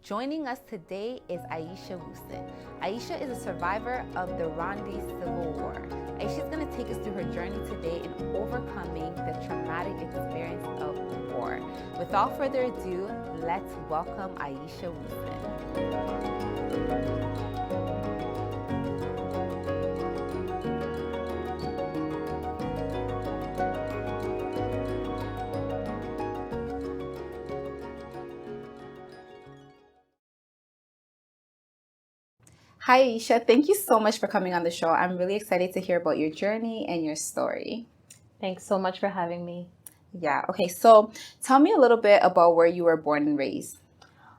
Joining us today is Aisha Woosen. Aisha is a survivor of the Rwanda Civil War. Aisha is going to take us through her journey today in overcoming the traumatic experience of war. Without further ado, let's welcome Aisha Woosen. Hi, Aisha. Thank you so much for coming on the show. I'm really excited to hear about your journey and your story. Thanks so much for having me. Yeah. Okay. So tell me a little bit about where you were born and raised.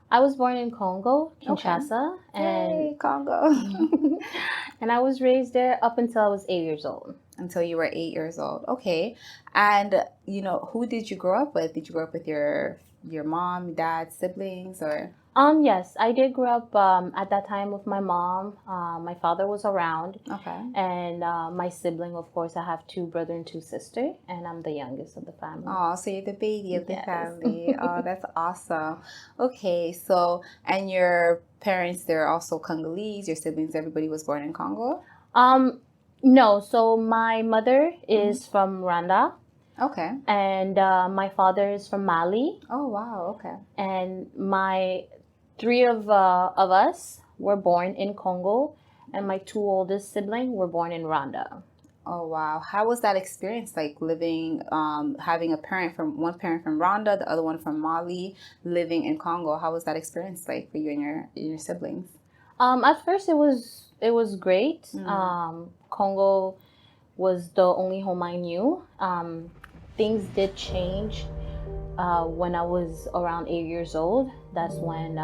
I was born in Congo, Kinshasa, Yay, Congo. and I was raised there up until I was 8 years old. Until you were 8 years old. Okay. And who did you grow up with? Did you grow up with your mom, dad, siblings, or? Yes, I did grow up at that time with my mom. My father was around. Okay. And my sibling, of course, I have 2 brothers and 2 sisters, and I'm the youngest of the family. Oh, so you're the baby of the Yes. family. Oh, that's awesome. Okay, so, and your parents, they're also Congolese, your siblings, everybody was born in Congo? No, so my mother is from Rwanda. Okay. And my father is from Mali. Oh, wow, okay. And my 3 of us were born in Congo, and my 2 oldest siblings were born in Rwanda. Oh, wow. How was that experience, like living, having one parent from Rwanda, the other one from Mali, living in Congo? How was that experience like for you and your siblings? At first, it was great. Congo was the only home I knew. Things did change when I was around 8 years old. That's when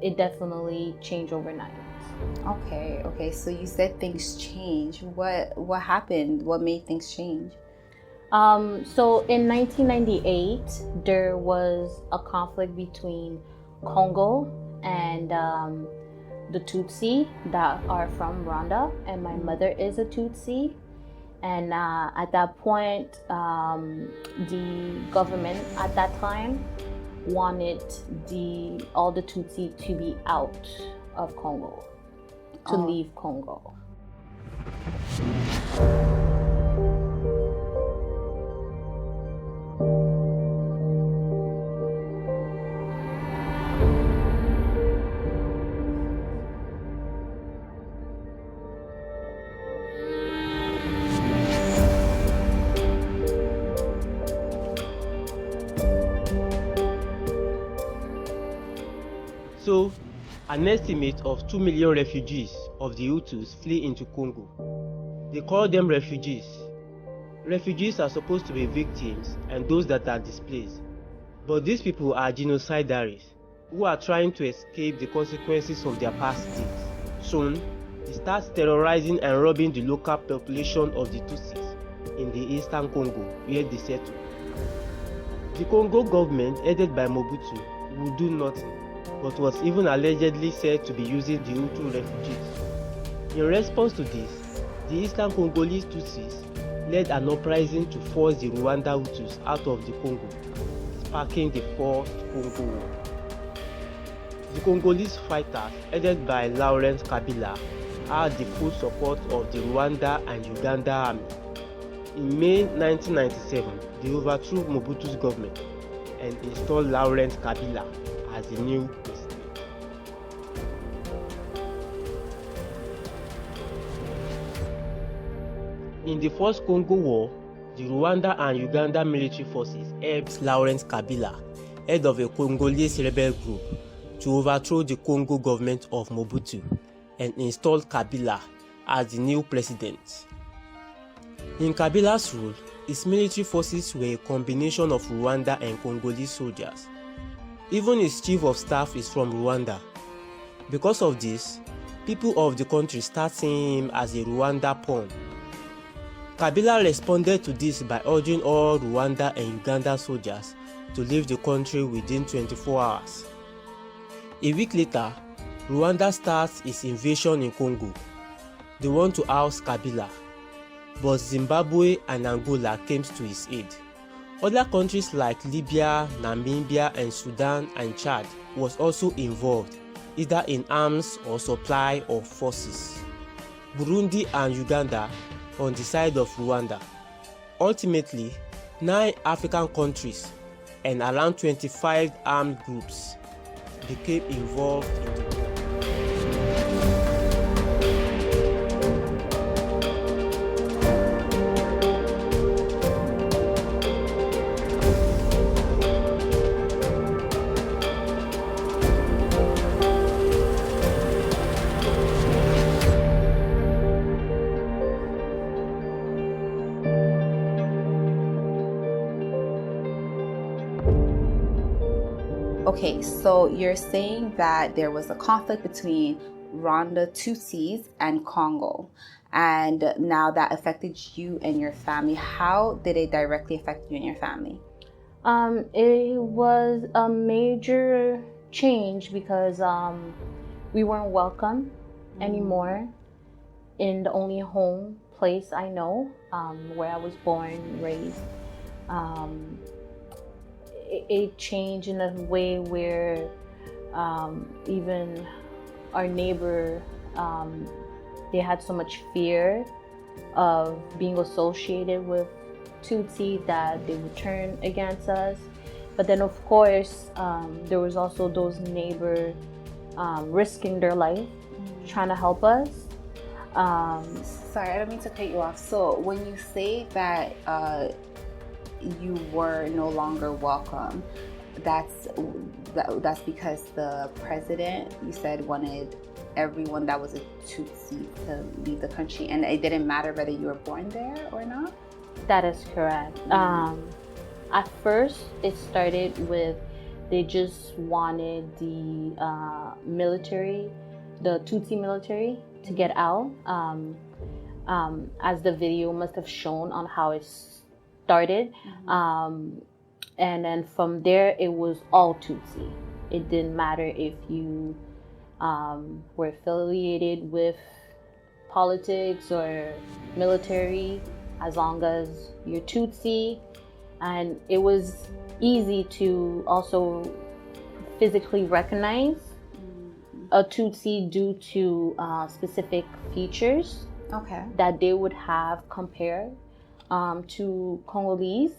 it definitely changed overnight. Okay. So you said things changed. What happened? What made things change? So in 1998, there was a conflict between Congo and the Tutsi that are from Rwanda, and my mother is a Tutsi. And at that point, the government at that time wanted all the Tutsi to be out of Congo, to leave Congo. So, an estimate of 2 million refugees of the Hutus flee into Congo. They call them refugees. Refugees are supposed to be victims and those that are displaced. But these people are genocidaries who are trying to escape the consequences of their past deeds. Soon, they start terrorizing and robbing the local population of the Tutsis in the eastern Congo where they settle. The Congo government, headed by Mobutu, will do nothing, but was even allegedly said to be using the Hutu refugees. In response to this, the Eastern Congolese Tutsis led an uprising to force the Rwanda Hutus out of the Congo, sparking the First Congo War. The Congolese fighters, headed by Laurent Kabila, had the full support of the Rwanda and Uganda army. In May 1997, they overthrew Mobutu's government and installed Laurent Kabila as the new president. In the First Congo War, the Rwanda and Uganda military forces helped Laurent Kabila, head of a Congolese rebel group, to overthrow the Congo government of Mobutu and installed Kabila as the new president. In Kabila's rule, his military forces were a combination of Rwanda and Congolese soldiers. Even his chief of staff is from Rwanda. Because of this, people of the country start seeing him as a Rwanda pawn. Kabila responded to this by urging all Rwanda and Uganda soldiers to leave the country within 24 hours. A week later, Rwanda starts its invasion in Congo. They want to oust Kabila, but Zimbabwe and Angola came to his aid. Other countries like Libya, Namibia, and Sudan and Chad was also involved, either in arms or supply of forces. Burundi and Uganda on the side of Rwanda. Ultimately, 9 African countries and around 25 armed groups became involved in the war. Okay, so you're saying that there was a conflict between Rwanda Tutsis and Congo, and now that affected you and your family. How did it directly affect you and your family? It was a major change because we weren't welcome anymore in the only home place I know, where I was born, raised. It changed in a way where even our neighbor, they had so much fear of being associated with Tutsi that they would turn against us. But then of course, there was also those neighbors risking their life trying to help us. Sorry, I don't mean to cut you off. So when you say that you were no longer welcome, that's because the president, you said, wanted everyone that was a Tutsi to leave the country, and it didn't matter whether you were born there or not? That is correct. At first, it started with they just wanted the military, the Tutsi military, to get out, as the video must have shown on how it started. And then from there, it was all Tutsi. It didn't matter if you were affiliated with politics or military, as long as you're Tutsi. And it was easy to also physically recognize a Tutsi due to specific features that they would have compared to Congolese,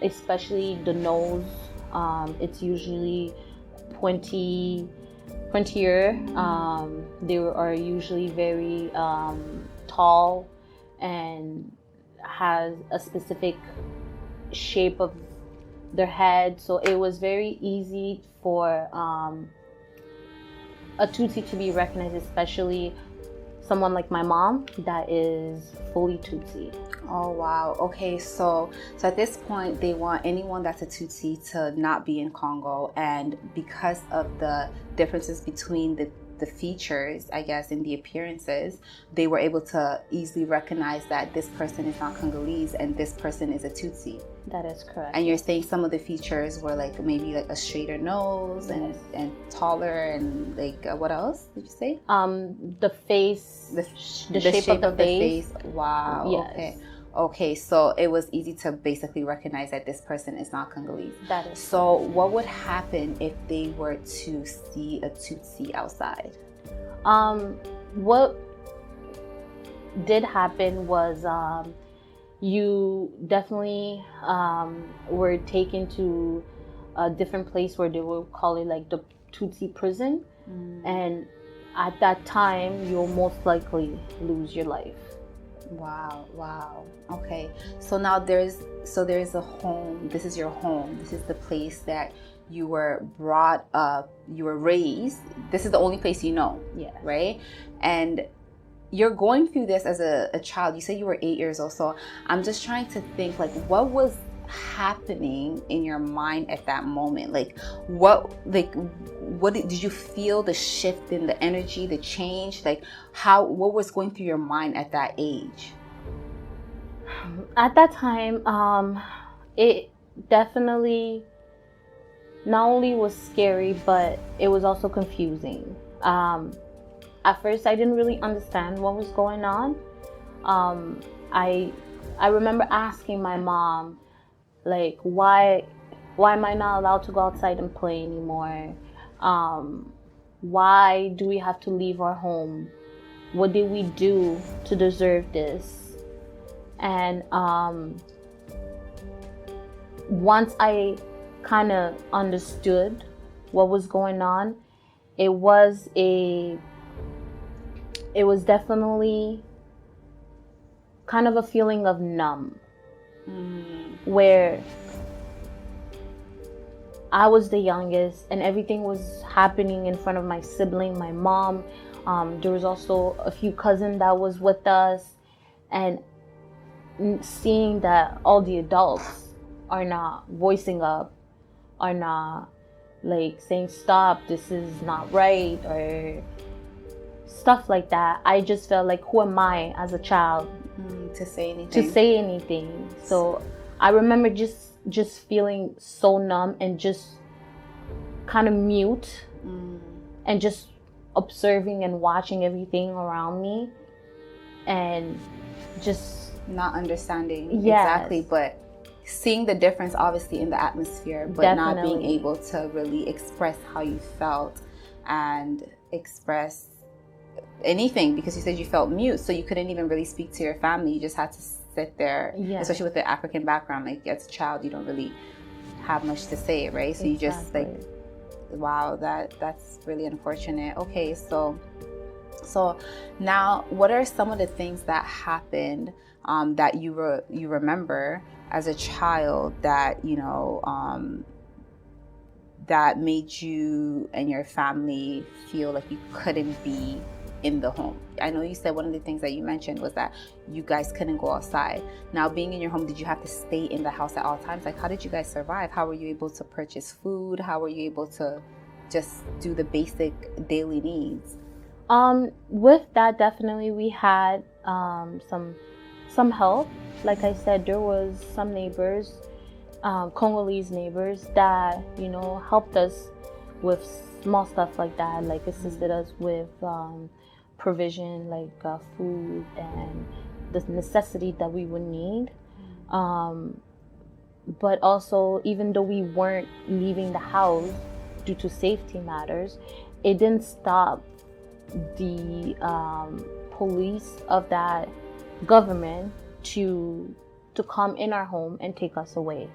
especially the nose. It's usually pointier. They are usually very tall and has a specific shape of their head. So it was very easy for a Tutsi to be recognized, especially someone like my mom that is fully Tutsi. Oh wow. Okay, so at this point they want anyone that's a Tutsi to not be in Congo, and because of the differences between the features, I guess, in the appearances, they were able to easily recognize that this person is not Congolese and this person is a Tutsi. That is correct. And you're saying some of the features were like maybe like a straighter nose and taller, and like what else did you say? The face, the shape of the face. Wow. Yes. Okay, so it was easy to basically recognize that this person is not Congolese. That is. So what would happen if they were to see a Tutsi outside? What did happen was you definitely were taken to a different place where they will call it like the Tutsi prison. And at that time, you'll most likely lose your life. Wow. Okay. So now there's a home. This is your home. This is the place that you were brought up, you were raised. This is the only place you know. Yeah. Right? And you're going through this as a child. You said you were 8 years old. So I'm just trying to think, like, what was happening in your mind at that moment? What did you feel, the shift in the energy, the change? What was going through your mind at that age? At that time, it definitely not only was scary, but it was also confusing. At first, I didn't really understand what was going on. I remember asking my mom, like, why Why am I not allowed to go outside and play anymore? Why do we have to leave our home? What did we do to deserve this? And once I kind of understood what was going on, it was definitely kind of a feeling of numb, where I was the youngest and everything was happening in front of my sibling, my mom. There was also a few cousins that was with us, and seeing that all the adults are not voicing up, are not like saying stop, this is not right, or stuff like that. I just felt like, who am I as a child to say anything? So I remember just feeling so numb and just kind of mute, and just observing and watching everything around me, and just not understanding exactly, but seeing the difference obviously in the atmosphere, but not being able to really express how you felt and express anything, because you said you felt mute, so you couldn't even really speak to your family. You just had to sit there, especially with the African background. Like, as a child, you don't really have much to say, right? So you just like, wow, that's really unfortunate. Okay, so now, what are some of the things that happened that you remember as a child that that made you and your family feel like you couldn't be in the home? I know you said one of the things that you mentioned was that you guys couldn't go outside. Now, being in your home, did you have to stay in the house at all times? Like, how did you guys survive? How were you able to purchase food? How were you able to just do the basic daily needs? With that, definitely we had some help. Like I said, there was some neighbors, Congolese neighbors, that helped us with small stuff like that, like assisted us with provision, like food and the necessity that we would need. But also, even though we weren't leaving the house due to safety matters, it didn't stop the police of that government to come in our home and take us away.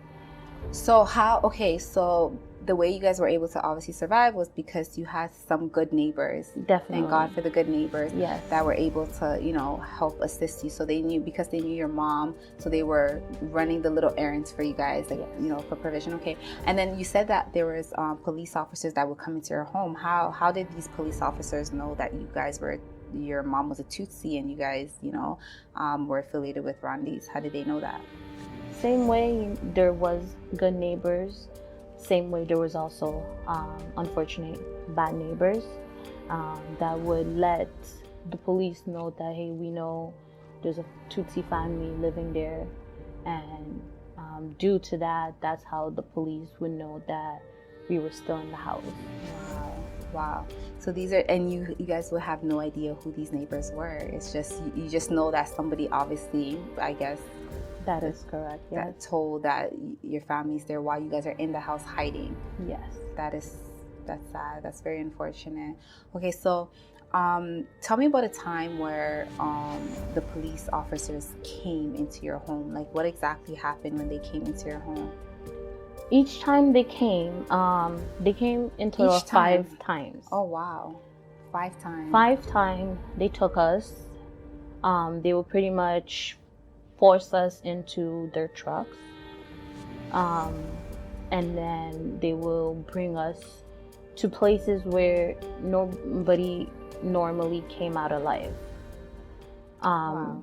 So so the way you guys were able to obviously survive was because you had some good neighbors. Definitely. Thank God for the good neighbors. Yes. That were able to, help assist you. So they knew, because they knew your mom, so they were running the little errands for you guys, like, for provision. Okay. And then you said that there was police officers that would come into your home. How did these police officers know that your mom was a Tutsi and you guys, were affiliated with Rwandese? How did they know that? Same way there was good neighbors, same way there was also unfortunate bad neighbors that would let the police know that, hey, we know there's a Tutsi family living there, and due to that, that's how the police would know that we were still in the house. Wow. So these are, and you guys would have no idea who these neighbors were. It's just, you just know that somebody, obviously, I guess. That is correct, yes. That told that your family's there while you guys are in the house hiding. Yes. That's sad. That's very unfortunate. Okay, so tell me about a time where the police officers came into your home. Like, what exactly happened when they came into your home? Each time they came into us 5 times. Oh, wow. 5 times. 5 times they took us. They would pretty much force us into their trucks. And then they will bring us to places where nobody normally came out alive. Wow.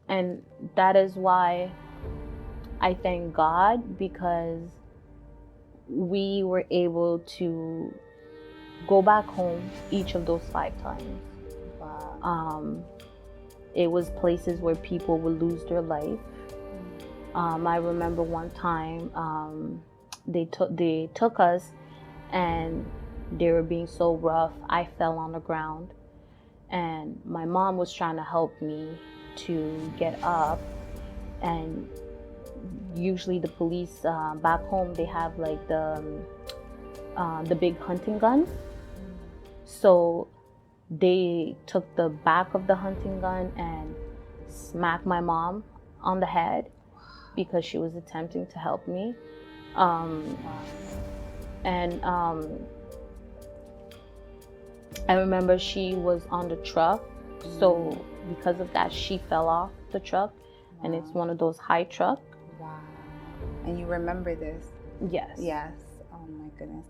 And that is why I thank God, because we were able to go back home each of those 5 times. Wow. It was places where people would lose their life. I remember one time they took us, and they were being so rough. I fell on the ground, and my mom was trying to help me to get up, and usually the police back home, they have like the big hunting gun. So they took the back of the hunting gun and smacked my mom on the head because she was attempting to help me. And I remember she was on the truck, so because of that, she fell off the truck, and it's one of those high trucks. Wow. And you remember this? Yes. Yes. Oh my goodness,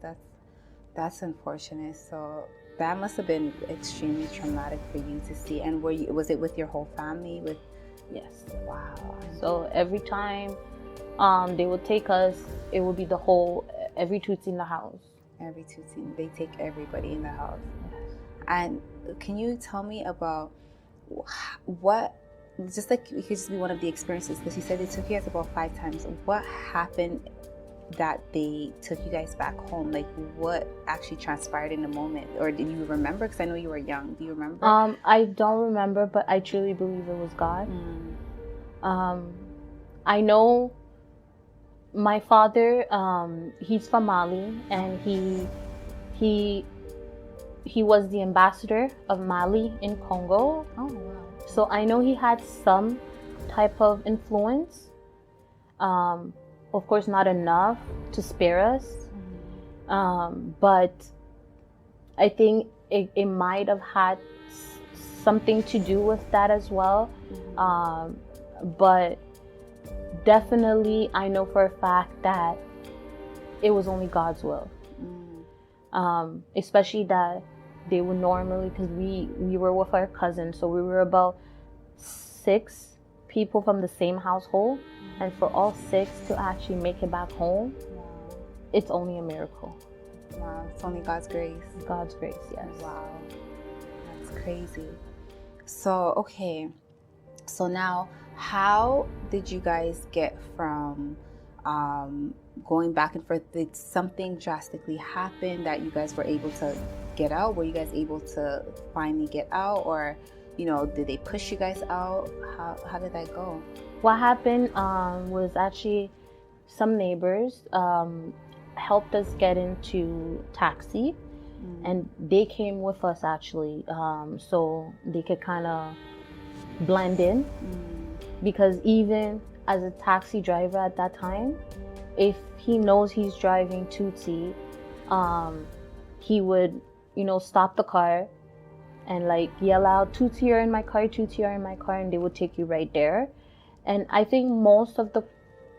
that's unfortunate. So that must have been extremely traumatic for you to see. And was it with your whole family? Yes. Wow. So every time they would take us, it would be every Tutsi in the house. Every Tutsi, they take everybody in the house. Yes. And can you tell me about what, just like it could just be one of the experiences, because you said they took you guys about 5 times. What happened that they took you guys back home? Like, what actually transpired in the moment? Or did you remember? Because I know you were young. Do you remember? I don't remember, but I truly believe it was God. I know my father, he's from Mali, and he was the ambassador of Mali in Congo. Oh, wow. So I know he had some type of influence. Of course, not enough to spare us. But I think it might have had something to do with that as well. But definitely, I know for a fact that it was only God's will. Especially that they would normally, because we were with our cousins, so we were about 6 people from the same household, and for all 6 to actually make it back home, it's only a miracle. Wow, it's only God's grace. God's grace, yes. Wow, that's crazy. So, okay, so now, how did you guys get from going back and forth? Did something drastically happen that you guys were able to get out? Were you guys able to finally get out, or did they push you guys out? How did that go? What happened was actually some neighbors helped us get into taxi, and they came with us actually, so they could kind of blend in. Because even as a taxi driver at that time, if he knows he's driving Tutsi, he would, stop the car and like yell out, "Tutsi are in my car, Tutsi are in my car," and they would take you right there. And I think most of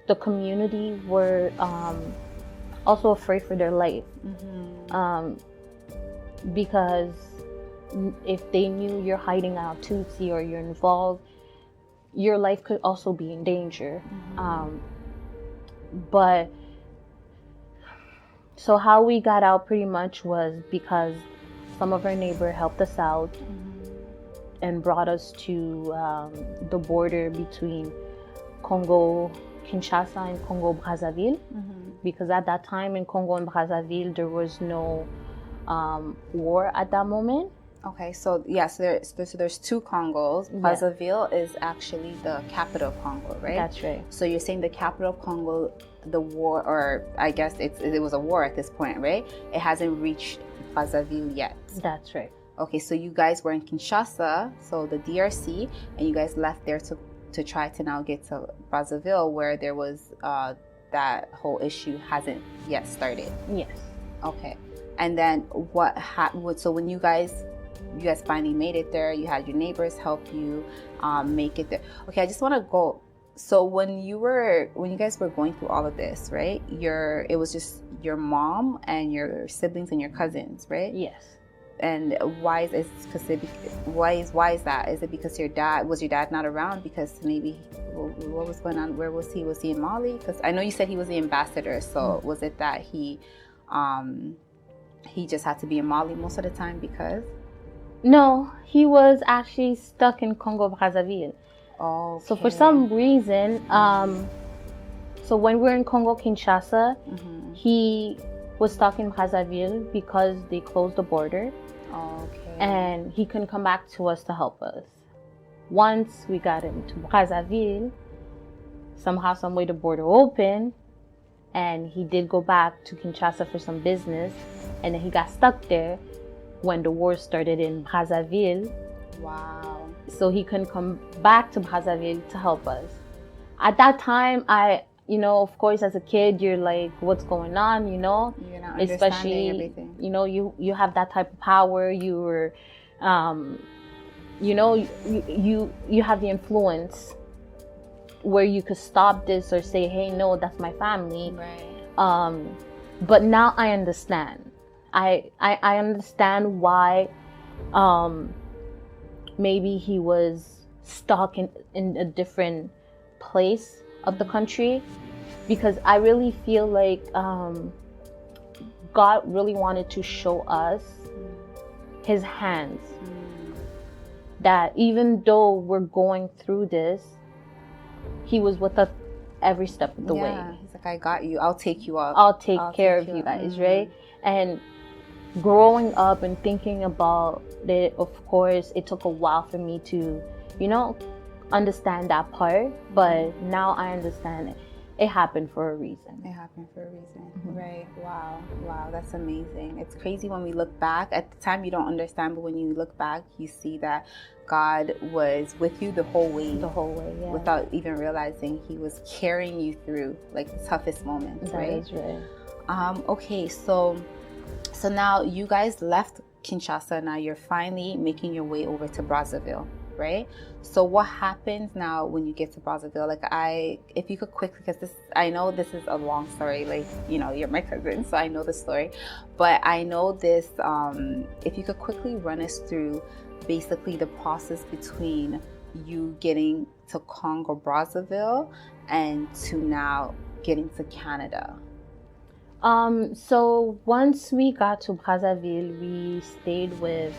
the community were also afraid for their life, because if they knew you're hiding out Tutsi or you're involved, your life could also be in danger. But so how we got out pretty much was because some of our neighbors helped us out and brought us to the border between Congo Kinshasa and Congo Brazzaville, because at that time in Congo and Brazzaville there was no war at that moment. Okay, so yes, there's 2 Congos. Brazzaville is actually the capital of Congo, right? That's right. So you're saying the capital of Congo, the war, or I guess it was a war at this point, right? It hasn't reached Brazzaville yet. That's right. Okay, so you guys were in Kinshasa, so the DRC, and you guys left there to try to now get to Brazzaville, where there was that whole issue hasn't yet started. Yes. Okay, and then what happened? So when you guys finally made it there, you had your neighbors help you make it there. Okay, I just want to go. So when you guys were going through all of this, right? It was just your mom and your siblings and your cousins, right? Yes. And why is that? Is it because your dad not around? Because maybe what was going on? Where was he? Was he in Mali? Because I know you said he was the ambassador. So was it that he just had to be in Mali most of the time because? No, he was actually stuck in Congo Brazzaville. Okay. So for some reason, so when we were in Congo Kinshasa, he was stuck in Brazzaville because they closed the border. Okay. And he couldn't come back to us to help us. Once we got into Brazzaville, somehow, some way, the border opened, and he did go back to Kinshasa for some business, and then he got stuck there when the war started in Brazzaville. Wow. So he couldn't come back to Brazzaville to help us. At that time, of course, as a kid, you're like, what's going on, You're not understanding especially, everything. you have that type of power. You were, you have the influence where you could stop this or say, hey, no, that's my family. Right. But now I understand. I understand why maybe he was stuck in a different place of the country, because I really feel like God really wanted to show us his hands, that even though we're going through this, he was with us every step of the way. He's like, I got you. I'll take you up. I'll take care of you guys, right? And growing up and thinking about it, of course, it took a while for me to, understand that part. But now I understand it happened for a reason. It happened for a reason. Right. Wow. That's amazing. It's crazy when we look back. At the time, you don't understand, but when you look back, you see that God was with you the whole way. Yeah. Without even realizing he was carrying you through like the toughest moments, right? That is right. Okay, so now you guys left Kinshasa. Now you're finally making your way over to Brazzaville, right? So what happens now when you get to Brazzaville? Like if you could quickly, because I know this is a long story, like, you're my cousin, so I know the story, but I know this, if you could quickly run us through basically the process between you getting to Congo Brazzaville and to now getting to Canada. So once we got to Brazzaville, we stayed with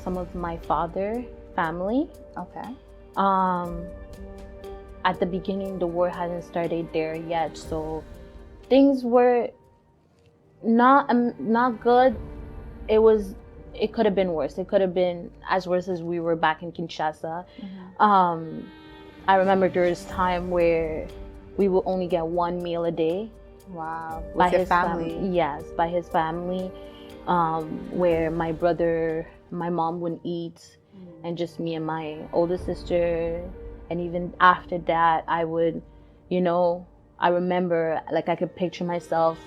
some of my father's family. Okay. At the beginning, the war hadn't started there yet, so things were not good. It could have been worse. It could have been as worse as we were back in Kinshasa. I remember there was time where we would only get one meal a day. Wow. By With his family. Yes, by his family. Where my brother, my mom wouldn't eat, and just me and my older sister. And even after that, I would, I remember, like, I could picture myself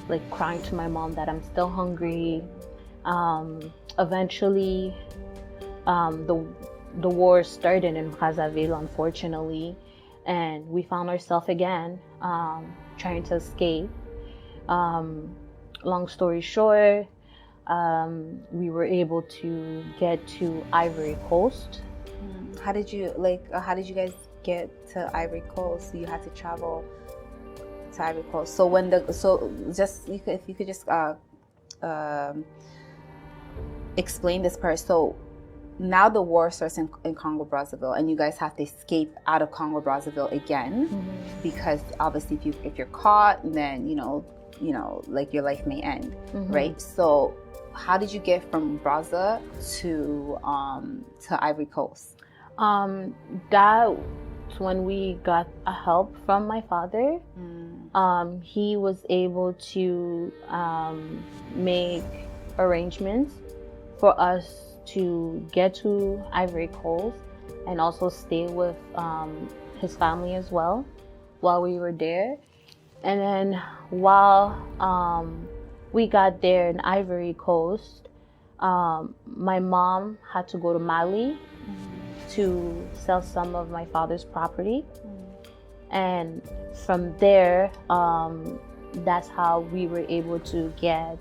like crying to my mom that I'm still hungry. Eventually, the war started in Brazzaville, unfortunately, and we found ourselves again trying to escape. Long story short, we were able to get to Ivory Coast. How did you guys get to Ivory Coast? So you had to travel to Ivory Coast. So if you could just explain this part. So now the war starts in Congo Brazzaville, and you guys have to escape out of Congo Brazzaville again, because obviously if you're caught, then like your life may end, right? So how did you get from Brazza to Ivory Coast? That when we got help from my father. He was able to make arrangements for us to get to Ivory Coast and also stay with his family as well while we were there. And then while we got there in Ivory Coast, my mom had to go to Mali to sell some of my father's property. And from there, that's how we were able to get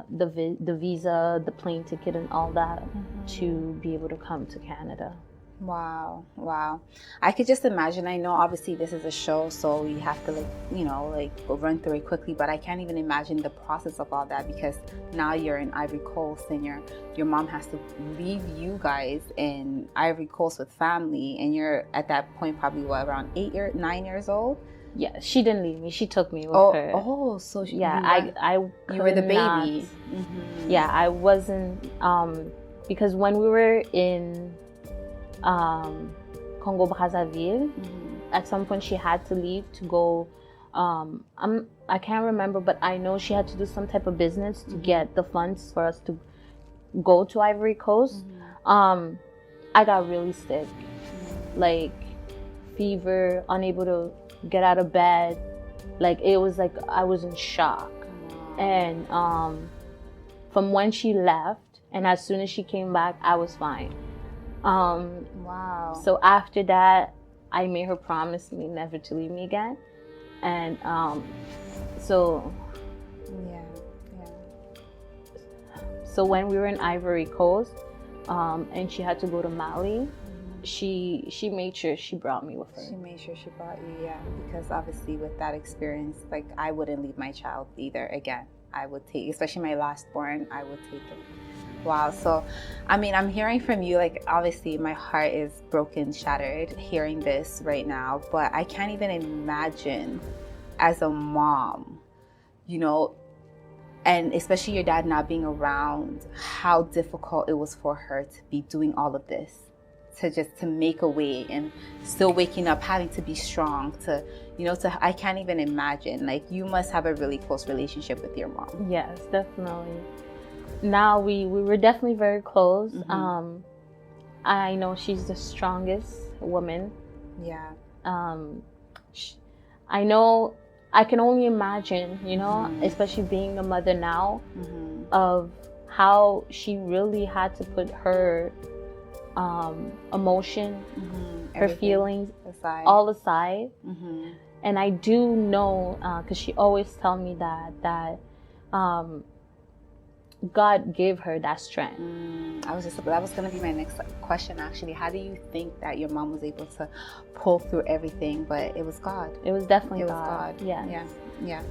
the visa, the plane ticket, and all that to be able to come to Canada. Wow. I could just imagine. I know obviously this is a show, so you have to run through it quickly, but I can't even imagine the process of all that, because now you're in Ivory Coast and your mom has to leave you guys in Ivory Coast with family, and you're at that point probably around 9 years old. Yeah, she didn't leave me. She took me with her. Oh, so you were the baby. Yeah, I wasn't because when we were in Congo Brazzaville, at some point she had to leave to go. I can't remember, but I know she had to do some type of business to get the funds for us to go to Ivory Coast. I got really sick, like fever, unable to get out of bed. Like it was like I was in shock. And from when she left, and as soon as she came back, I was fine. Wow. So after that, I made her promise me never to leave me again. And so so when we were in Ivory Coast, and she had to go to Mali, she made sure she brought me with her. She made sure she brought you, yeah, because obviously with that experience, like I wouldn't leave my child either again. I would take, especially my last born, I would take it. Wow. So, I mean, I'm hearing from you, like obviously my heart is broken, shattered hearing this right now, but I can't even imagine as a mom, you know, and especially your dad not being around, how difficult it was for her to be doing all of this, to make a way and still waking up, having to be strong, I can't even imagine. Like you must have a really close relationship with your mom. Yes, definitely. Now we were definitely very close. I know she's the strongest woman. Yeah. I know, I can only imagine, you know, especially being a mother now, of how she really had to put her emotion, her feelings all aside. And I do know, because she always tell me that God gave her that strength. That was going to be my next question, actually. How do you think that your mom was able to pull through everything? But it was God. It was definitely God. God. Yeah.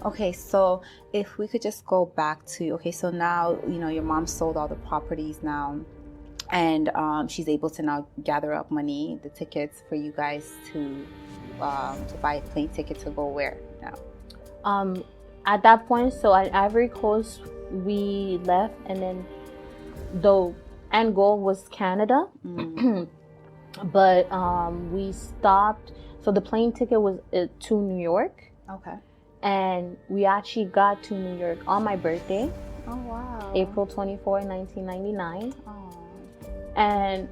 Okay, so if we could just go back to, so now, you know, your mom sold all the properties now, and she's able to now gather up money, the tickets for you guys to buy a plane ticket to go where now? At that point, so at Ivory Coast, we left, and then the end goal was Canada. But we stopped. So the plane ticket was to New York. Okay. And we actually got to New York on my birthday. Oh, wow. April 24, 1999. Oh. And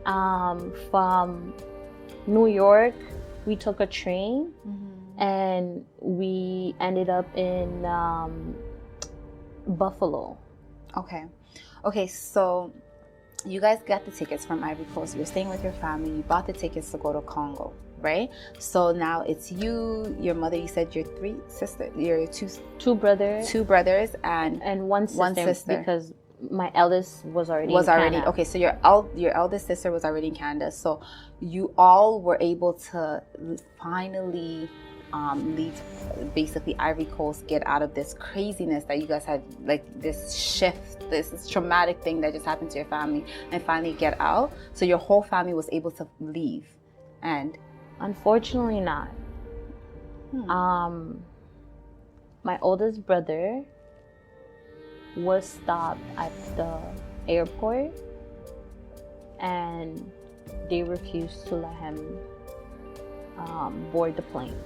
from New York, we took a train, and we ended up in Buffalo. Okay, so you guys got the tickets from Ivory Coast. You're staying with your family. You bought the tickets to go to Congo, right? So now it's you, your mother. You said your two brothers, and one sister. Because my eldest was already in Canada. Okay. So your eldest sister was already in Canada. So you all were able to finally leave basically Ivory Coast, get out of this craziness that you guys had, like this shift, this traumatic thing that just happened to your family, and finally get out. So your whole family was able to leave. And unfortunately not. My oldest brother was stopped at the airport, and they refused to let him board the plane.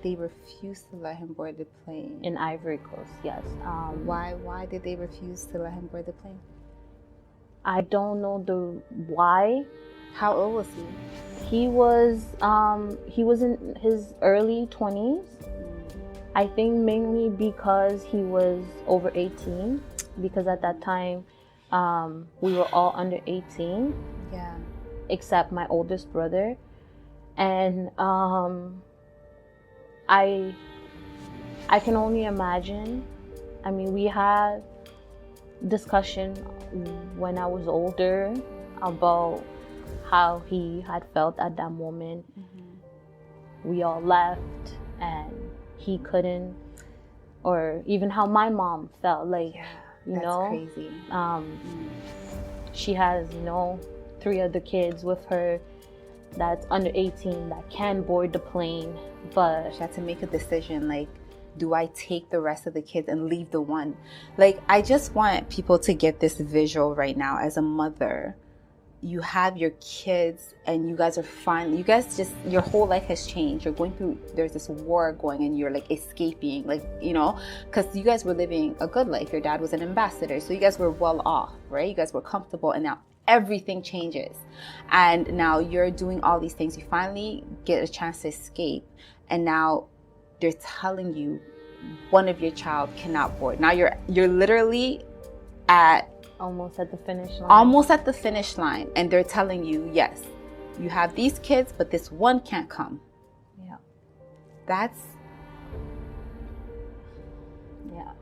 They refused to let him board the plane? In Ivory Coast, yes. Why did they refuse to let him board the plane? I don't know the why. How old was he? He was in his early 20s. I think mainly because he was over 18, because at that time we were all under 18. Yeah. Except my oldest brother. And I can only imagine. I mean, we had discussion when I was older about how he had felt at that moment. We all left and he couldn't, or even how my mom felt, like, that's crazy. She has, 3 other kids with her that's under 18 that can board the plane, but she had to make a decision, like, do I take the rest of the kids and leave the one? Like, I just want people to get this visual right now as a mother. you have your kids and you guys are finally, you guys just, your whole life has changed. You're going through, there's this war going and you're like escaping, like, you know, because you guys were living a good life. Your dad was an ambassador, so you guys were well off, right? You guys were comfortable, and now everything changes. And now you're doing all these things. You finally get a chance to escape, and now they're telling you one of your child cannot board. Now you're literally at Almost at the finish line. almost at the finish line, and they're telling you, yes, you have these kids, but this one can't come. Yeah. That's, Yeah.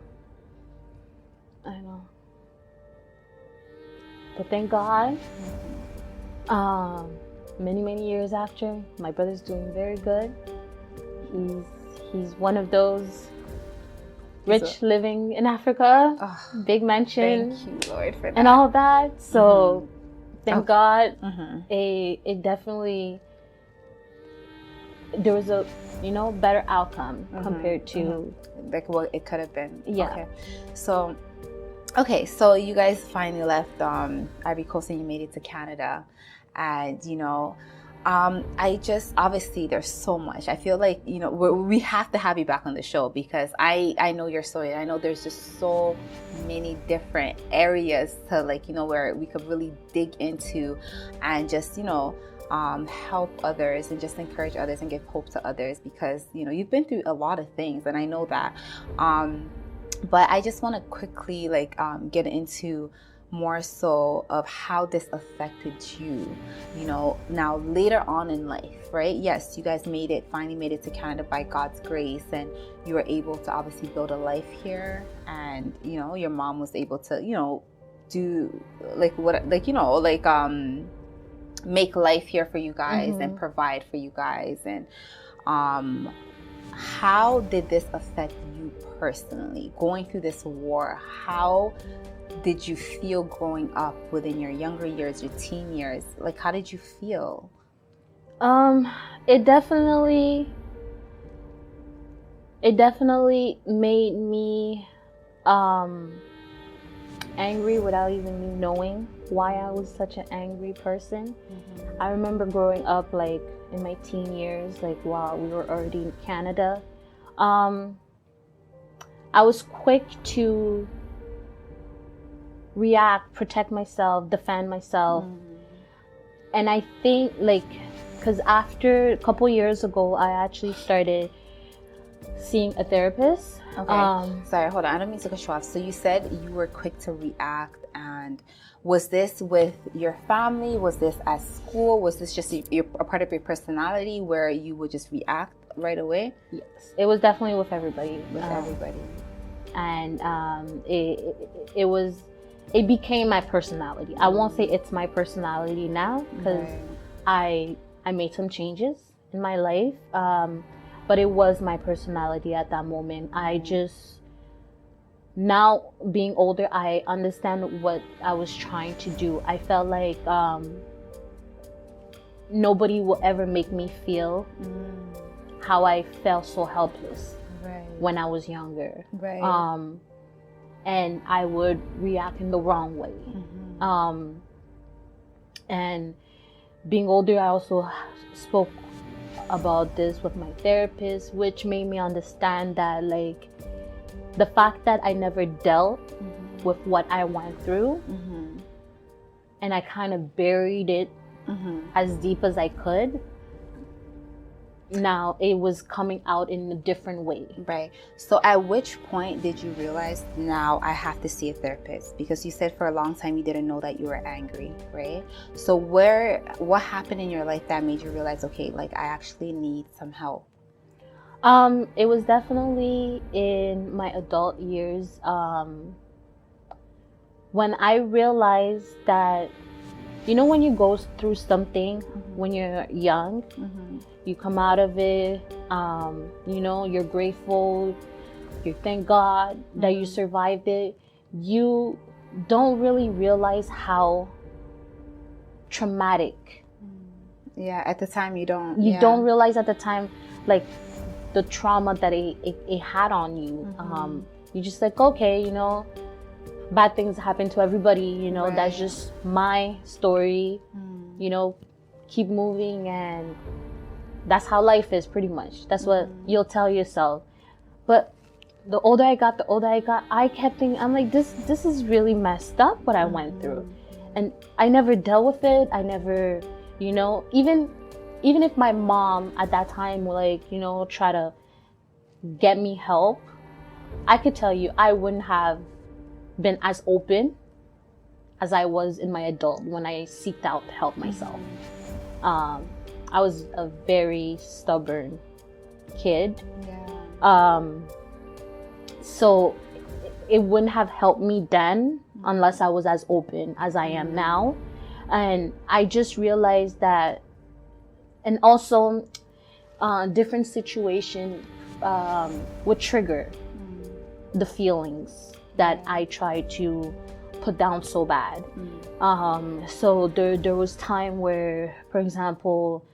I know. But thank God, many years after, my brother's doing very good. He's one of those rich living in Africa, big mansion, thank you, Lord, for that. and all of that. So thank God, Mm-hmm. it definitely, there was a better outcome compared to Like what it could have been. Yeah. Okay, so you guys finally left Ivory Coast and you made it to Canada, and I just, obviously there's so much. I feel like we have to have you back on the show, because I know your story, and I know there's just so many different areas to where we could really dig into and just help others and just encourage others and give hope to others, because you've been through a lot of things, and I know that. But I just want to quickly get into more so of how this affected you, now later on in life, right? Yes, you guys finally made it to Canada by God's grace, and you were able to obviously build a life here, and your mom was able to do make life here for you guys and provide for you guys. And how did this affect you personally, going through this war? How did you feel growing up within your younger years, your teen years? How did you feel? It definitely made me angry without even me knowing why I was such an angry person. I remember growing up in my teen years, while we were already in Canada, I was quick to react, protect myself, defend myself. And I think because after a couple years ago, I actually started seeing a therapist. Okay. Sorry, hold on. I don't mean to cut you off. So you said you were quick to react, and was this with your family? Was this at school? Was this just a part of your personality where you would just react right away? Yes, it was definitely with everybody. Everybody. And it became my personality. I won't say it's my personality now, because I made some changes in my life, but it was my personality at that moment. I just, now being older, I understand what I was trying to do. I felt like nobody will ever make me feel how I felt so helpless when I was younger. And I would react in the wrong way. And being older, I also spoke about this with my therapist, which made me understand that the fact that I never dealt with what I went through, and I kind of buried it as deep as I could, now it was coming out in a different way. Right. So at which point did you realize, now I have to see a therapist? Because you said for a long time you didn't know that you were angry, right? So what happened in your life that made you realize, okay, I actually need some help? It was definitely in my adult years, when I realized that, when you go through something when you're young, you come out of it, you're grateful, you thank God that you survived it. You don't really realize how traumatic. Yeah, at the time you don't. You don't realize at the time, the trauma that it had on you. You just okay, bad things happen to everybody, you know, that's Right. just my story, you know, keep moving, and that's how life is pretty much. That's what you'll tell yourself. But the older I got, I kept thinking, I'm like, this is really messed up what I went through. And I never dealt with it. I never, you know, even if my mom at that time would, like, you know, try to get me help, I could tell you I wouldn't have been as open as I was in my adult when I seeked out help myself. I was a very stubborn kid. So it wouldn't have helped me then unless I was as open as I am now. And I just realized that, and also different situation would trigger the feelings that I try to put down so bad. So there was time where, for example,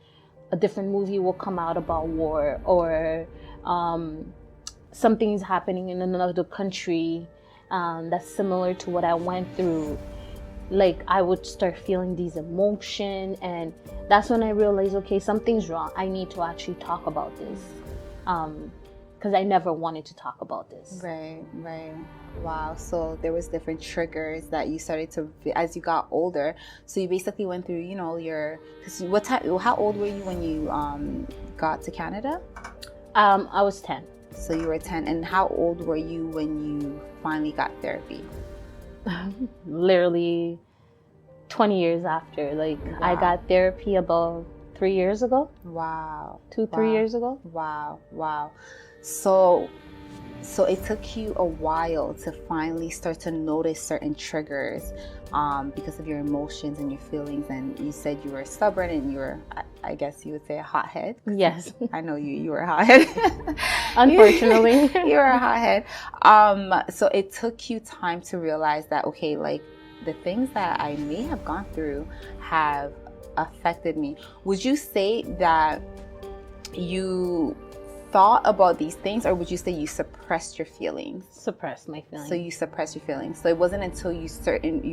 a different movie will come out about war, or something's happening in another country that's similar to what I went through. Like, I would start feeling these emotions, and that's when I realized, okay, something's wrong. I need to actually talk about this, because I never wanted to talk about this. Right. Wow. So there was different triggers that you started to, as you got older. So you basically went through, you know, how old were you when you got to Canada? I was 10. So you were 10. And how old were you when you finally got therapy? Literally 20 years after. Like, I got therapy about 3 years ago. Wow. 3 years ago. Wow. So it took you a while to finally start to notice certain triggers because of your emotions and your feelings. And you said you were stubborn, and you were, I guess you would say, a hothead. Yes. I know you were a hothead. Unfortunately. You were a hothead. So it took you time to realize that, okay, like, the things that I may have gone through have affected me. Would you say that you thought about these things, or would you say you suppressed your feelings? Suppressed my feelings. So you suppressed your feelings. So it wasn't until you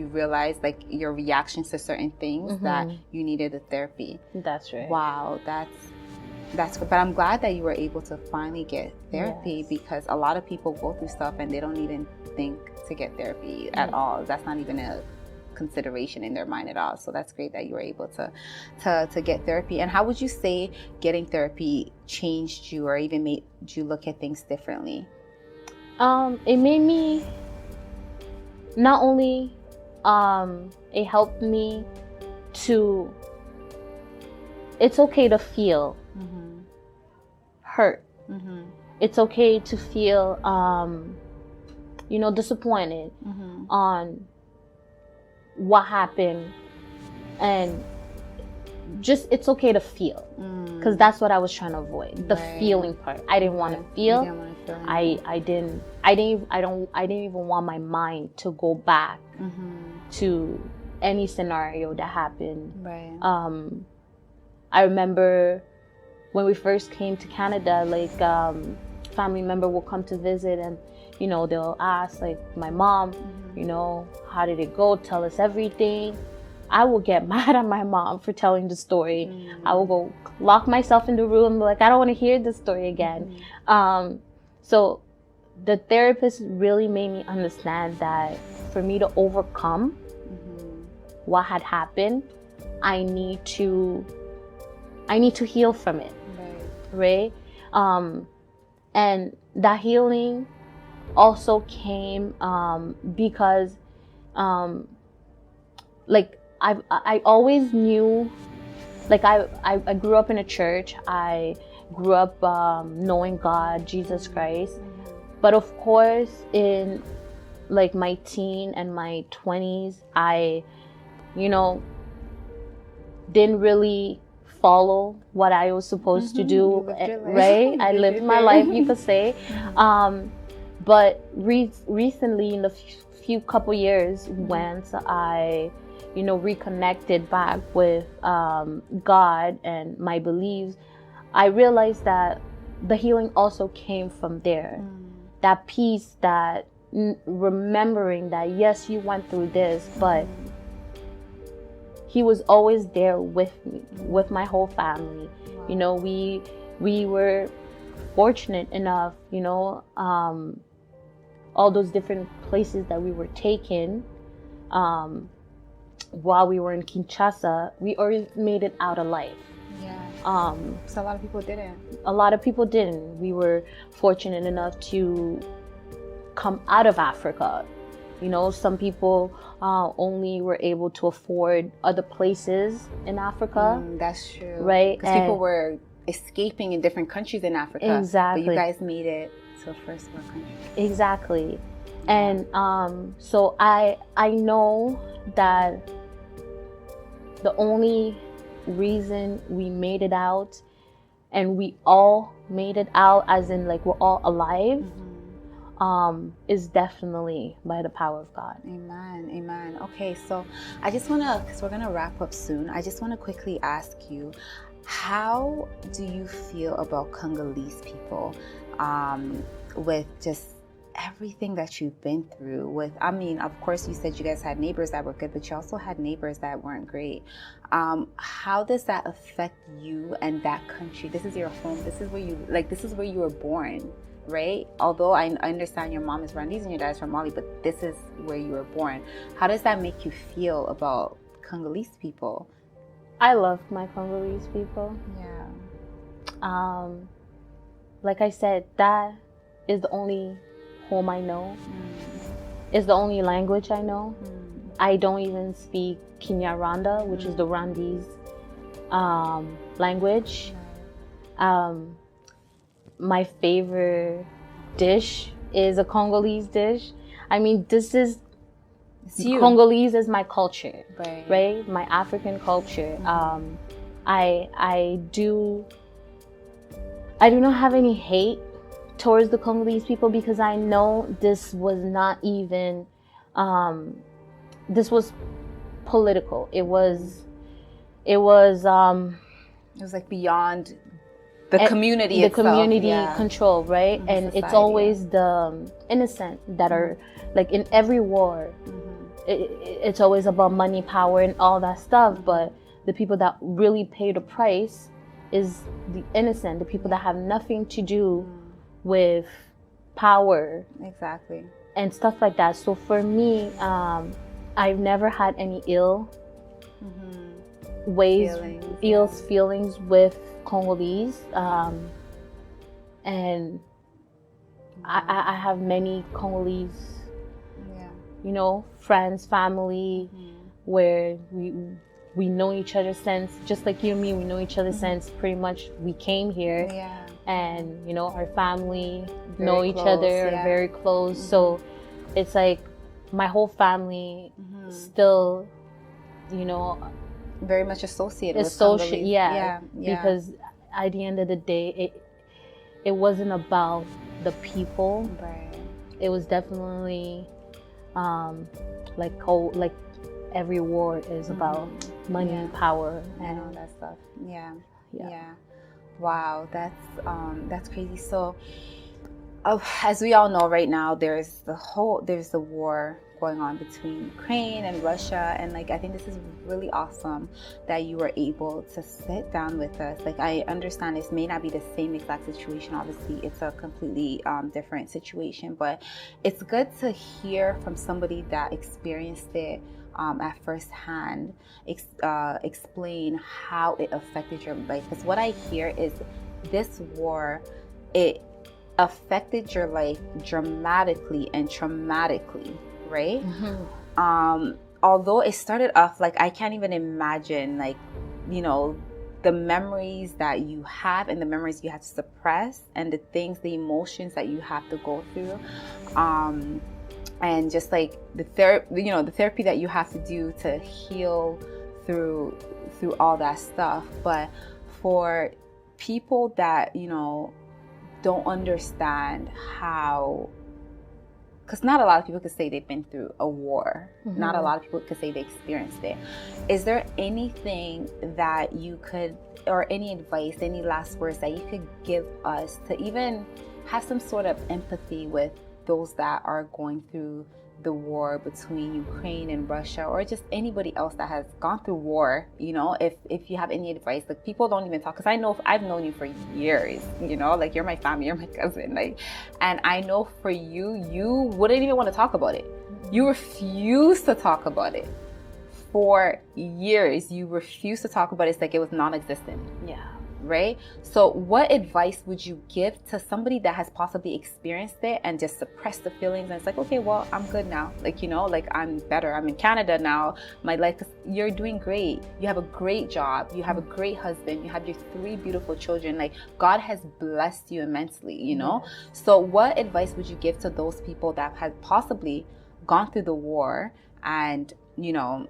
realized, like, your reactions to certain things that you needed the therapy. That's right. Wow, that's good. But I'm glad that you were able to finally get therapy, because a lot of people go through stuff and they don't even think to get therapy at all. That's not even a consideration in their mind at all. So that's great that you were able to get therapy. And how would you say getting therapy changed you, or even made you look at things differently? It made me, not only it helped me to, it's okay to feel hurt. It's okay to feel you know, disappointed on what happened, and just, it's okay to feel, because that's what I was trying to avoid, the feeling part. I didn't want to feel. I didn't even want my mind to go back to any scenario that happened. I remember when we first came to Canada, like, family member will come to visit, and, you know, they'll ask, like, my mom, you know, how did it go? Tell us everything. I will get mad at my mom for telling the story. I will go lock myself in the room, like, I don't want to hear the story again. So the therapist really made me understand that for me to overcome what had happened, I need to heal from it, right? And that healing also came because like, I always knew, like, I grew up in a church. I grew up knowing God, Jesus Christ. But of course, in, like, my teen and my 20s, I, you know, didn't really follow what I was supposed to do, right? I lived my life, you could say. But recently, in the few couple years, once I, you know, reconnected back with God and my beliefs, I realized that the healing also came from there. That peace that remembering that yes, you went through this, but he was always there with me, with my whole family. Wow. You know, we were fortunate enough, you know, all those different places that we were taken, while we were in Kinshasa, we always made it out alive. Yeah. So a lot of people didn't. A lot of people didn't. We were fortunate enough to come out of Africa. You know, some people only were able to afford other places in Africa. That's true. Right? Because people were escaping in different countries in Africa. Exactly. But you guys made it to a first world country. Exactly. And so I know that the only reason we made it out, and we all made it out, as in like we're all alive, is definitely by the power of God. Amen. Amen. Okay, so I just want to, because we're going to wrap up soon, I just want to quickly ask you, how do you feel about Congolese people with just everything that you've been through? With, I mean, of course you said you guys had neighbors that were good, but you also had neighbors that weren't great. How does that affect you and that country? This is your home. This is where you, like, this is where you were born, right? Although I understand your mom is Rwandese and your dad is from Mali, but this is where you were born. How does that make you feel about Congolese people? I love my Congolese people. Yeah. Like I said, that is the only home I know. It's the only language I know. I don't even speak Kinyarwanda, which is the Rwandese language. My favorite dish is a Congolese dish. I mean, this is Congolese is my culture, right? My African culture. I do not have any hate towards the Congolese people, because I know this was not even, this was political. It was like beyond the community itself. Community control, right? And society, it's always the innocent that are, like, in every war, it's always about money, power, and all that stuff. But the people that really pay the price is the innocent, the people that have nothing to do with power, exactly, and stuff like that. So for me, I've never had any ill feelings with Congolese, and I have many Congolese, you know, friends, family, where we know each other since, just like you and me, we know each other since pretty much we came here. And, you know, our family know each other, are very close. So it's like my whole family still, you know, very much associated with Congolese. Because at the end of the day, it wasn't about the people. It was definitely like every war is about money, power, and all that stuff. Yeah. Wow, that's crazy. So, as we all know right now, there's the war going on between Ukraine and Russia, and like I think this is really awesome that you were able to sit down with us. Like, I understand this may not be the same exact situation. Obviously, it's a completely different situation, but it's good to hear from somebody that experienced it at first hand, explain how it affected your life. Because what I hear is this war, it affected your life dramatically and traumatically, right? Although it started off, like, I can't even imagine, like, you know, the memories that you have and the memories you have to suppress, and the emotions that you have to go through. And just like the therapy that you have to do to heal through all that stuff. But for people that, you know, don't understand how, because not a lot of people could say they've been through a war. Not a lot of people could say they experienced it. Is there anything that you could, or any advice, any last words that you could give us to even have some sort of empathy with those that are going through the war between Ukraine and Russia, or just anybody else that has gone through war, you know, if you have any advice, like people don't even talk, because I know I've known you for years, you know, like you're my family, you're my cousin, like, and I know for you, you wouldn't even want to talk about it. You refuse to talk about it for years. You refuse to talk about it. It's like it was non-existent. Yeah. Right? So what advice would you give to somebody that has possibly experienced it and just suppressed the feelings, and it's like, okay, well, I'm good now, like, you know, like I'm better, I'm in Canada now, my life, you're doing great, you have a great job, you have a great husband, you have your 3 beautiful children, like God has blessed you immensely, you know? So what advice would you give to those people that have possibly gone through the war and, you know,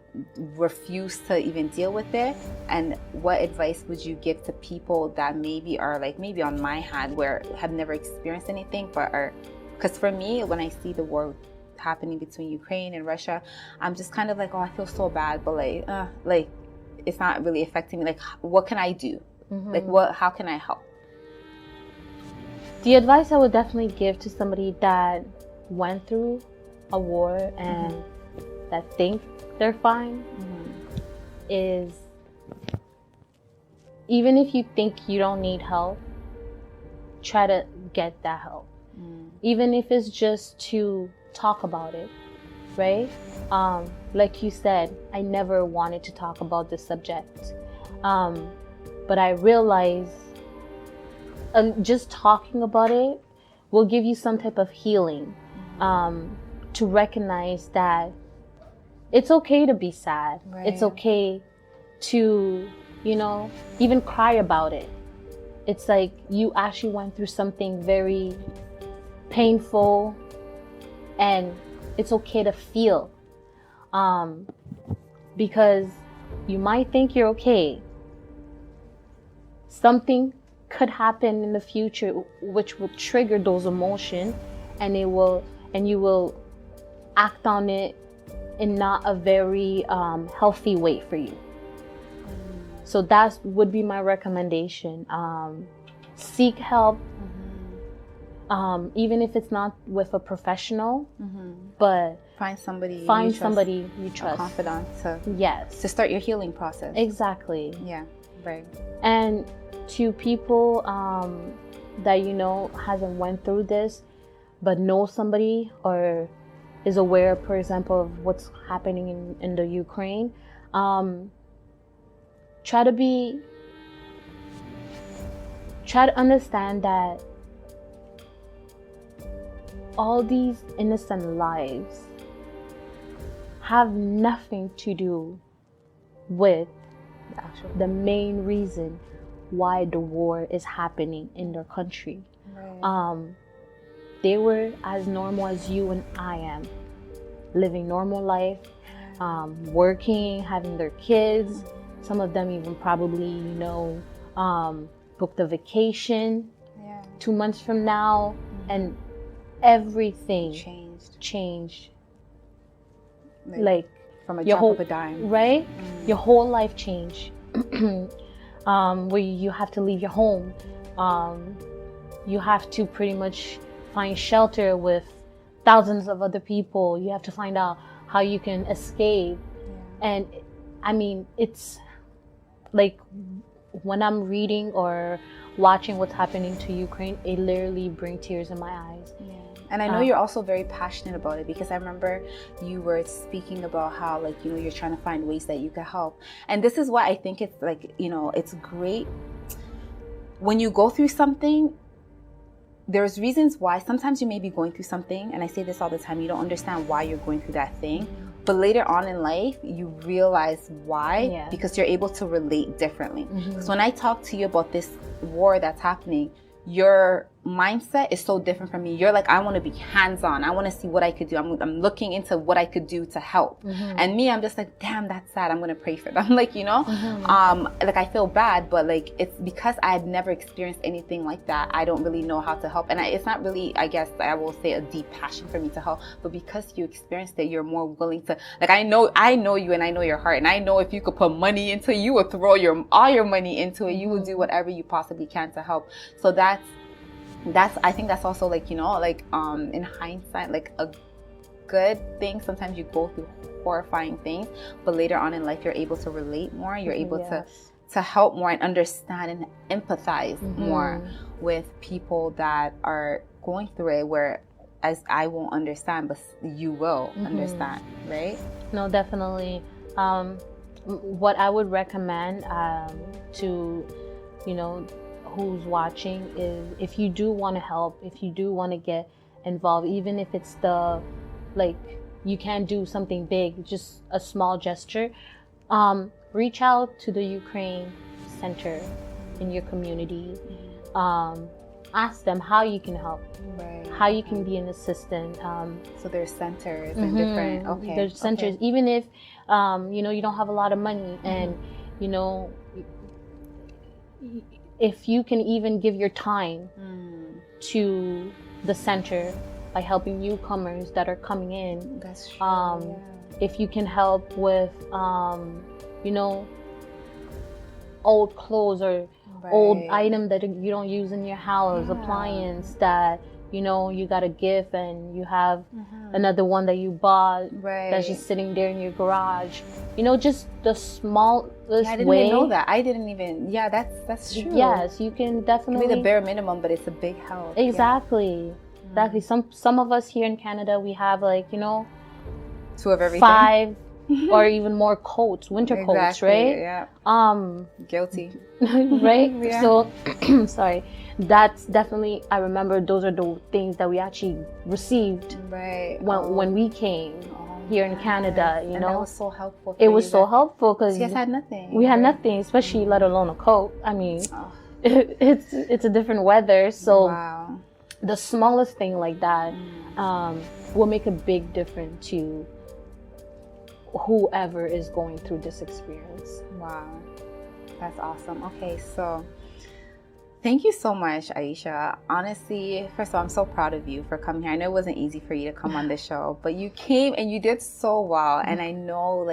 refuse to even deal with it? And what advice would you give to people that maybe are like maybe on my hand, where have never experienced anything, but are, because for me, when I see the war happening between Ukraine and Russia, I'm just kind of like, oh, I feel so bad, but like it's not really affecting me. Like, what can I do? Like, how can I help? The advice I would definitely give to somebody that went through a war and that think they're fine is, even if you think you don't need help, try to get that help. Even if it's just to talk about it, right? Like you said, I never wanted to talk about this subject, but I realized just talking about it will give you some type of healing, to recognize that it's okay to be sad. Right. It's okay to, you know, even cry about it. It's like you actually went through something very painful, and it's okay to feel. Because you might think you're okay. Something could happen in the future which will trigger those emotions, and you will act on it in not a very healthy way for you. So that would be my recommendation. Seek help, even if it's not with a professional, but find somebody you trust, a confidant, to start your healing process. Exactly. Yeah, right. And to people that you know hasn't went through this, but know somebody or is aware, for example, of what's happening in the Ukraine, try to understand that all these innocent lives have nothing to do with the main reason why the war is happening in their country. Right. They were as normal as you and I am, living normal life, working, having their kids. Some of them even probably, you know, booked a vacation 2 months from now, and everything changed. Like from a drop of a dime, right? Your whole life changed. Where you have to leave your home. You have to pretty much find shelter with thousands of other people. You have to find out how you can escape. And I mean, it's like when I'm reading or watching what's happening to Ukraine, it literally brings tears in my eyes. And I know you're also very passionate about it, because I remember you were speaking about how, like, you know, you're trying to find ways that you can help. And this is why I think it's like, you know, it's great when you go through something. There's reasons why sometimes you may be going through something, and I say this all the time, you don't understand why you're going through that thing, but later on in life you realize why, because you're able to relate differently. So when I talk to you about this war that's happening, your mindset is so different from me. You're like, I want to be hands-on. I want to see what I could do. I'm looking into what I could do to help. And me, I'm just like, damn, that's sad. I'm going to pray for them. Like, you know, like I feel bad, but like, it's because I had never experienced anything like that. I don't really know how to help. And it's not really, I guess I will say, a deep passion for me to help, but because you experienced it, you're more willing to, like, I know you and I know your heart. And I know if you could put money into it, you would throw all your money into it. You will do whatever you possibly can to help. So that's I think that's also like, like in hindsight, like a good thing. Sometimes you go through horrifying things, but later on in life you're able to relate more, you're able to help more and understand and empathize more with people that are going through it, where as I won't understand, but you will understand, right? No, definitely. What I would recommend to, who's watching is, if you do want to help, if you do want to get involved, even if it's you can't do something big, just a small gesture, reach out to the Ukraine Center in your community. Ask them how you can help, how you can be an assistant. So there's centers and different, there's centers, even if you don't have a lot of money, and if you can even give your time to the center by helping newcomers that are coming in. That's true. If you can help with old clothes or old item that you don't use in your house, appliance that you got a gift and you have another one that you bought that's just sitting there in your garage, just the smallest way. I didn't even know that. I didn't even, that's true. Yes, you can definitely. Maybe the bare minimum, but it's a big help. Exactly. Exactly. Some of us here in Canada, we have 2 of everything. 5 or even more coats, winter coats, right? Yeah. Guilty. Right? So, sorry. That's definitely, I remember those are the things that we actually received when we came here in Canada, And that was so helpful. It was so helpful because you guys had nothing. We had nothing, especially let alone a coat. I mean, it's a different weather. So the smallest thing like that will make a big difference to whoever is going through this experience. Wow, that's awesome. Okay, so thank you so much, Aisha. Honestly, first of all, I'm so proud of you for coming here. I know it wasn't easy for you to come on this show, but you came and you did so well. And I know,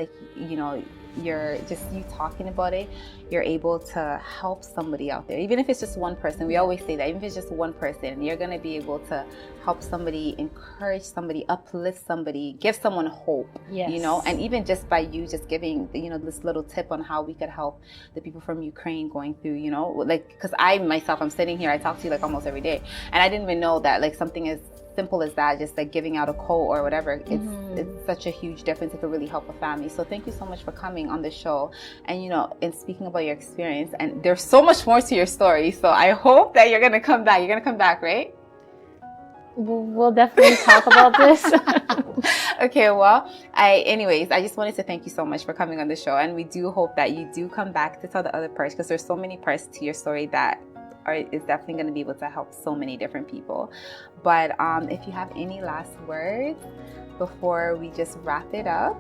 you're just, you talking about it, you're able to help somebody out there. Even if it's just one person, we always say that, even if it's just one person, you're going to be able to help somebody, encourage somebody, uplift somebody, give someone hope, and even just by you just giving, this little tip on how we could help the people from Ukraine going through, because I myself, I'm sitting here, I talk to you almost every day, and I didn't even know that something as simple as that, just giving out a coat or whatever, it's such a huge difference. It could really help a family. So thank you so much for coming on the show, and and speaking about your experience. And there's so much more to your story, so I hope that you're gonna come back. You're gonna come back, right? We'll definitely talk about this. Okay, well, I just wanted to thank you so much for coming on the show, and we do hope that you do come back to tell the other parts, because there's so many parts to your story that is definitely going to be able to help so many different people. But if you have any last words before we just wrap it up.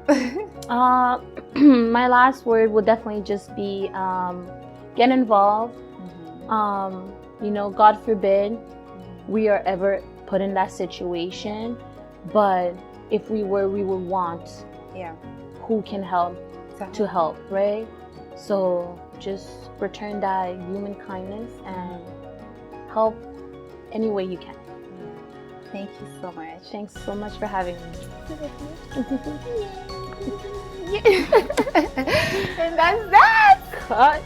My last word would definitely just be get involved. God forbid we are ever put in that situation, but if we were, we would want who can help to help, right? So just return that human kindness and help any way you can. Thank you so much. Thanks so much for having me. And that's that. Cut.